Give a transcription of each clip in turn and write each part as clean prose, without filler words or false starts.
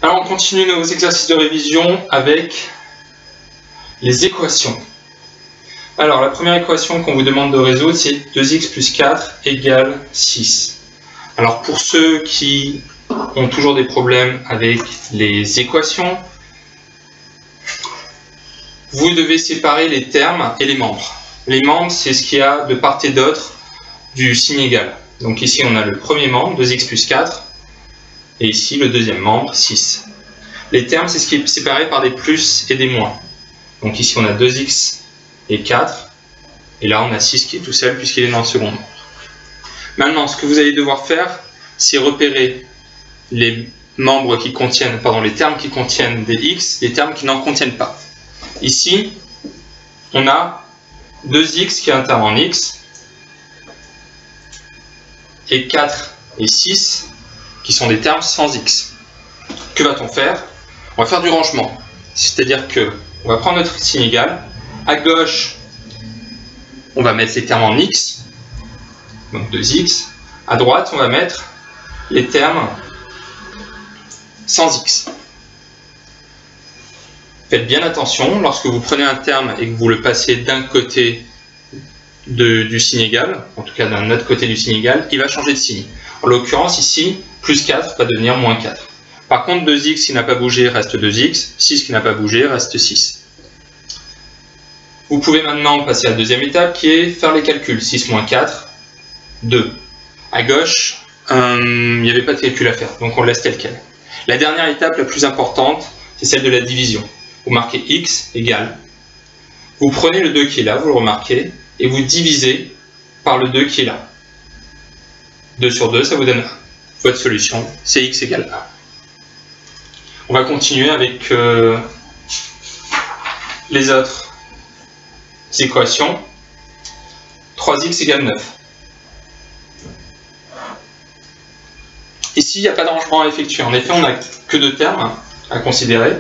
Alors on continue nos exercices de révision avec les équations. Alors la première équation qu'on vous demande de résoudre, c'est 2x plus 4 égale 6. Alors pour ceux qui ont toujours des problèmes avec les équations, vous devez séparer les termes et les membres. Les membres, c'est ce qu'il y a de part et d'autre du signe égal. Donc ici on a le premier membre, 2x plus 4, et ici le deuxième membre, 6. Les termes, c'est ce qui est séparé par des plus et des moins. Donc ici on a 2x et 4, et là on a 6 qui est tout seul puisqu'il est dans le second nombre. Maintenant, ce que vous allez devoir faire, c'est repérer les membres qui contiennent, les termes qui contiennent des x, les termes qui n'en contiennent pas. Ici, on a 2x qui est un terme en x, et 4 et 6 qui sont des termes sans x. Que va-t-on faire? On va faire du rangement. C'est-à-dire que on va prendre notre signe égal. À gauche, on va mettre les termes en x, donc 2x. À droite, on va mettre les termes sans x. Faites bien attention, lorsque vous prenez un terme et que vous le passez d'un côté du signe égal, en tout cas d'un autre côté du signe égal, il va changer de signe. En l'occurrence, ici, plus 4 va devenir moins 4. Par contre, 2x qui n'a pas bougé reste 2x, 6 qui n'a pas bougé reste 6. Vous pouvez maintenant passer à la deuxième étape qui est faire les calculs. 6 moins 4, 2. À gauche, il n'y avait pas de calcul à faire, donc on le laisse tel quel. La dernière étape, la plus importante, c'est celle de la division. Vous marquez x égale. Vous prenez le 2 qui est là, vous le remarquez, et vous divisez par le 2 qui est là. 2 sur 2, ça vous donne 1. Votre solution, c'est x égale 1. On va continuer avec les autres équations. 3x égale 9. Ici, il n'y a pas de rangement à effectuer. En effet, on n'a que deux termes à considérer.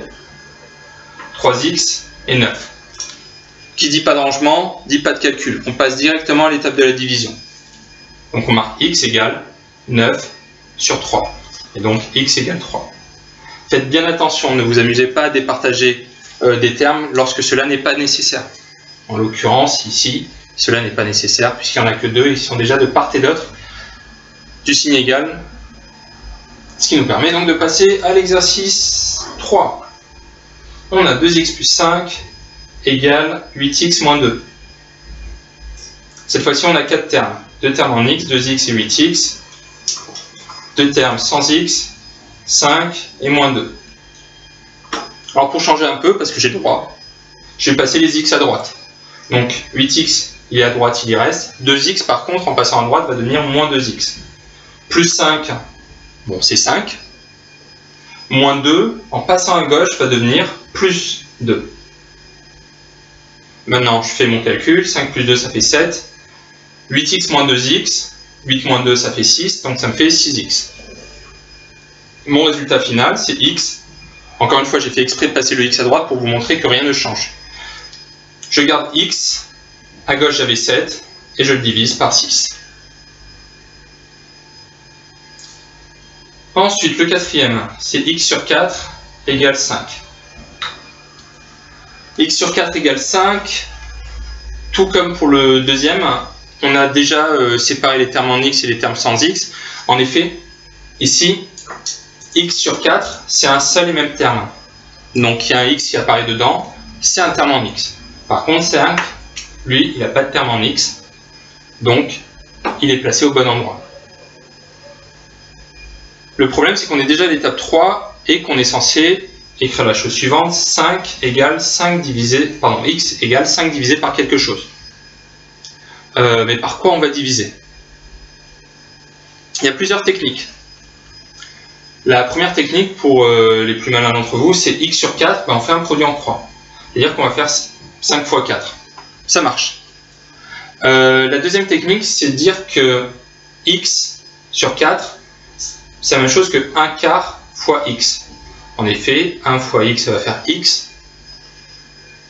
3x et 9. Qui dit pas de rangement, dit pas de calcul. On passe directement à l'étape de la division. Donc on marque x égale 9 sur 3. Et donc x égale 3. Faites bien attention, ne vous amusez pas à départager des termes lorsque cela n'est pas nécessaire. En l'occurrence, ici, cela n'est pas nécessaire puisqu'il n'y en a que deux et ils sont déjà de part et d'autre du signe égal. Ce qui nous permet donc de passer à l'exercice 3. On a 2x plus 5 égale 8x moins 2. Cette fois-ci, on a 4 termes. 2 termes en x, 2x et 8x. 2 termes sans x, 5 et moins 2. Alors pour changer un peu, parce que j'ai le droit, je vais passer les x à droite. Donc 8x, il est à droite, il y reste. 2x, par contre, en passant à droite, va devenir moins 2x. Plus 5, bon, c'est 5. Moins 2, en passant à gauche, va devenir plus 2. Maintenant, je fais mon calcul. 5 plus 2, ça fait 7. 8x moins 2x. 8 moins 2, ça fait 6. Donc, ça me fait 6x. Mon résultat final, c'est x. Encore une fois, j'ai fait exprès de passer le x à droite pour vous montrer que rien ne change. Je garde x. À gauche, j'avais 7. Et je le divise par 6. Ensuite, le quatrième, c'est x sur 4 égale 5. X sur 4 égale 5. Tout comme pour le deuxième, on a déjà séparé les termes en x et les termes sans x. En effet, ici, x sur 4, c'est un seul et même terme. Donc il y a un x qui apparaît dedans, c'est un terme en x. Par contre, 5, lui, il n'a pas de terme en x. Donc, il est placé au bon endroit. Le problème, c'est qu'on est déjà à l'étape 3 et qu'on est censé écrire la chose suivante. 5 égale 5 divisé, pardon, x égale 5 divisé par quelque chose. Mais par quoi on va diviser? Il y a plusieurs techniques. La première technique, pour les plus malins d'entre vous, c'est x sur 4, on fait un produit en croix. C'est-à-dire qu'on va faire 5 fois 4. Ça marche. La deuxième technique, c'est de dire que x sur 4, c'est la même chose que 1 quart fois x. En effet, 1 fois x, ça va faire x.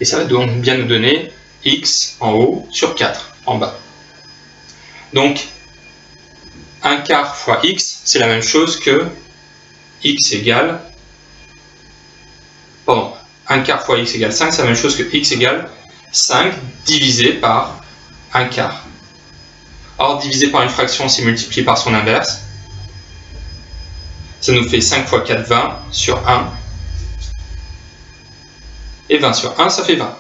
Et ça va donc bien nous donner x en haut sur 4 en bas. Donc, 1 quart fois x, c'est la même chose que x égale pardon, 1 quart fois x égale 5, c'est la même chose que x égale 5 divisé par 1 quart. Or, divisé par une fraction, c'est multiplié par son inverse. Ça nous fait 5 fois 4, 20 sur 1. Et 20 sur 1, ça fait 20.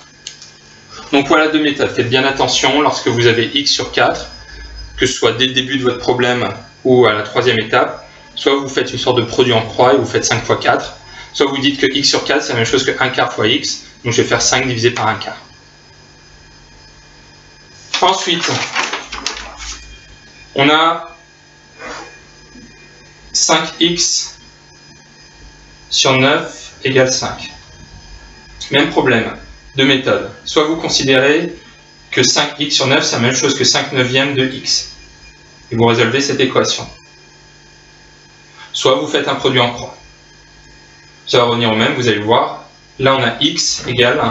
Donc voilà deux méthodes. Faites bien attention lorsque vous avez x sur 4, que ce soit dès le début de votre problème ou à la troisième étape. Soit vous faites une sorte de produit en croix et vous faites 5 fois 4. Soit vous dites que x sur 4, c'est la même chose que 1 quart fois x. Donc je vais faire 5 divisé par 1 quart. Ensuite, on a 5x sur 9 égale 5. Même problème, deux méthodes. Soit vous considérez que 5x sur 9, c'est la même chose que 5 neuvièmes de x. Et vous résolvez cette équation. Soit vous faites un produit en croix. Ça va revenir au même, vous allez le voir. Là, on a x égale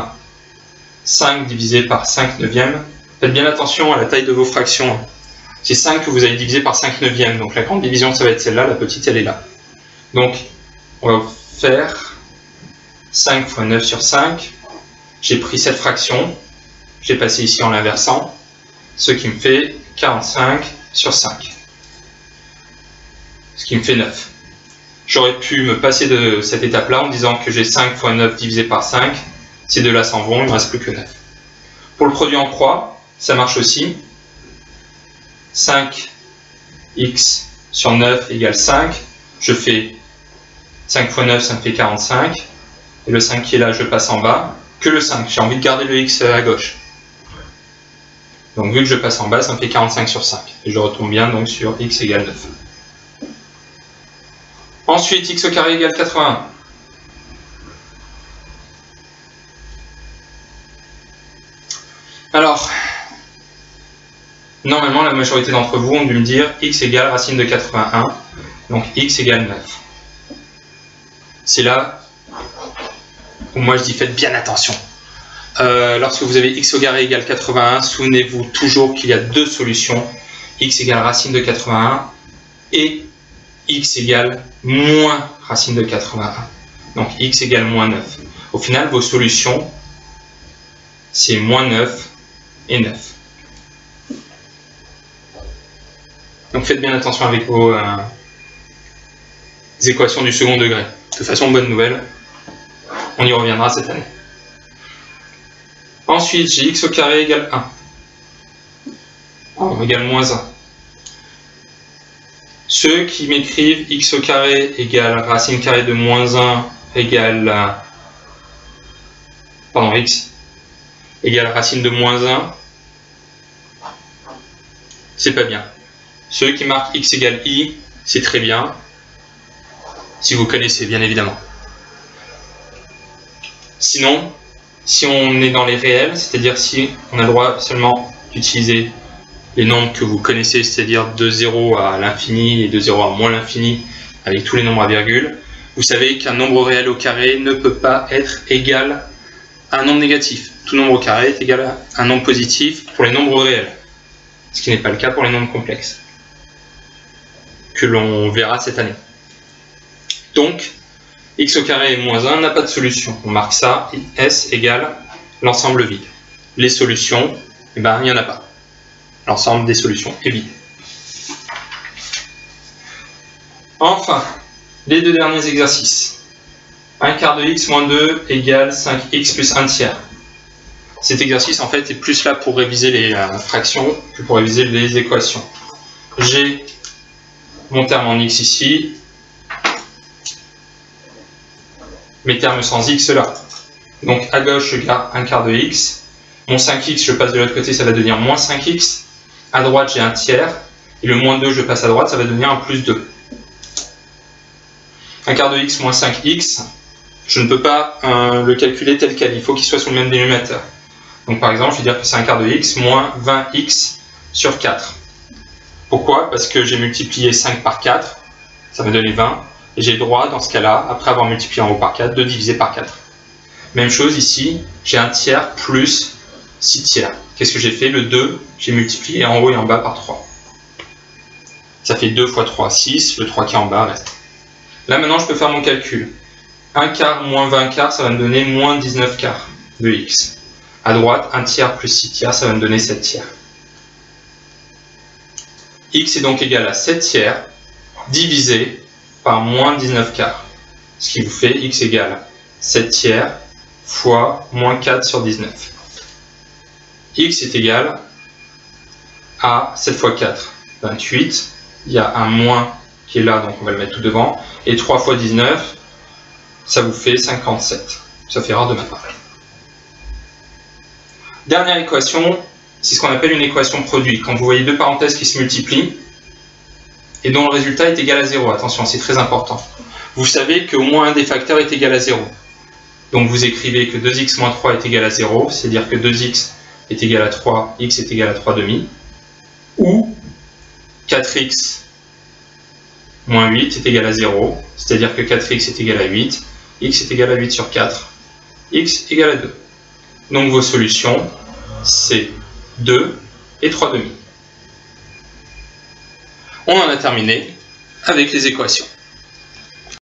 5 divisé par 5 neuvièmes. Faites bien attention à la taille de vos fractions. C'est 5 que vous allez diviser par 5 neuvièmes. Donc la grande division, ça va être celle-là, la petite, elle est là. Donc, on va faire 5 fois 9 sur 5. J'ai pris cette fraction. Je l'ai passé ici en l'inversant. Ce qui me fait 45 sur 5. Ce qui me fait 9. J'aurais pu me passer de cette étape-là en disant que j'ai 5 fois 9 divisé par 5. Ces deux-là s'en vont, il ne me reste plus que 9. Pour le produit en croix, ça marche aussi. 5x sur 9 égale 5. Je fais 5 fois 9, ça me fait 45. Et le 5 qui est là, je passe en bas. Que le 5, j'ai envie de garder le x à gauche. Donc vu que je passe en bas, ça me fait 45 sur 5. Et je retombe bien donc sur x égale 9. Ensuite, x au carré égale 81. Alors, normalement, la majorité d'entre vous ont dû me dire x égale racine de 81, donc x égale 9. C'est là où moi je dis faites bien attention. Lorsque vous avez x au carré égale 81, souvenez-vous toujours qu'il y a deux solutions, x égale racine de 81 et x égale moins racine de 81. Donc x égale moins 9. Au final, vos solutions, c'est moins 9 et 9. Donc faites bien attention avec vos équations du second degré. De toute façon, bonne nouvelle, on y reviendra cette année. Ensuite, j'ai x au carré égale 1. Oh, égale moins 1. Ceux qui m'écrivent x au carré égale racine carrée de moins 1 égale... pardon, x égale racine de moins 1, c'est pas bien. Ceux qui marquent x égale i, c'est très bien. Si vous connaissez, bien évidemment. Sinon, si on est dans les réels, c'est-à-dire si on a le droit seulement d'utiliser les nombres que vous connaissez, c'est-à-dire de 0 à l'infini et de 0 à moins l'infini, avec tous les nombres à virgule, vous savez qu'un nombre réel au carré ne peut pas être égal à un nombre négatif. Tout nombre au carré est égal à un nombre positif pour les nombres réels, ce qui n'est pas le cas pour les nombres complexes, que l'on verra cette année. Donc, x au carré et moins 1 n'a pas de solution. On marque ça, S égale l'ensemble vide. Les solutions, eh ben, il n'y en a pas. L'ensemble des solutions est vide. Enfin, les deux derniers exercices. 1 quart de x moins 2 égale 5x plus 1 tiers. Cet exercice, en fait, est plus là pour réviser les fractions que pour réviser les équations. J'ai mon terme en x ici, mes termes sans x là. Donc à gauche, je garde 1 quart de x. Mon 5x, je passe de l'autre côté, ça va devenir moins 5x. À droite, j'ai un tiers. Et le moins 2, je passe à droite, ça va devenir un plus 2. 1 quart de x moins 5x, je ne peux pas le calculer tel quel. Il faut qu'il soit sur le même dénominateur. Donc par exemple, je vais dire que c'est 1 quart de x moins 20x sur 4. Pourquoi? Parce que j'ai multiplié 5 par 4, ça m'a donné 20. Et j'ai le droit, dans ce cas-là, après avoir multiplié en haut par 4, de diviser par 4. Même chose ici, j'ai un tiers plus 6 tiers. Qu'est-ce que j'ai fait? Le 2, j'ai multiplié en haut et en bas par 3. Ça fait 2 fois 3, 6, le 3 qui est en bas reste. Là maintenant, je peux faire mon calcul. 1 quart moins 20 quarts, ça va me donner moins 19 quarts de x. À droite, 1 tiers plus 6 tiers, ça va me donner 7 tiers. X est donc égal à 7 tiers divisé par moins 19 quarts. Ce qui vous fait x égale 7 tiers fois moins 4 sur 19. X est égal à 7 fois 4, 28. Il y a un moins qui est là, donc on va le mettre tout devant. Et 3 fois 19, ça vous fait 57. Ça fait rare de ma part. Dernière équation, c'est ce qu'on appelle une équation produit. Quand vous voyez deux parenthèses qui se multiplient et dont le résultat est égal à 0. Attention, c'est très important. Vous savez qu'au moins un des facteurs est égal à 0. Donc vous écrivez que 2x moins 3 est égal à 0, c'est-à-dire que 2x est égal à 3, x est égal à 3 demi. Ou 4x moins 8 est égal à 0, c'est-à-dire que 4x est égal à 8, x est égal à 8 sur 4, x égal à 2. Donc vos solutions, c'est 2 et 3 demi. On en a terminé avec les équations.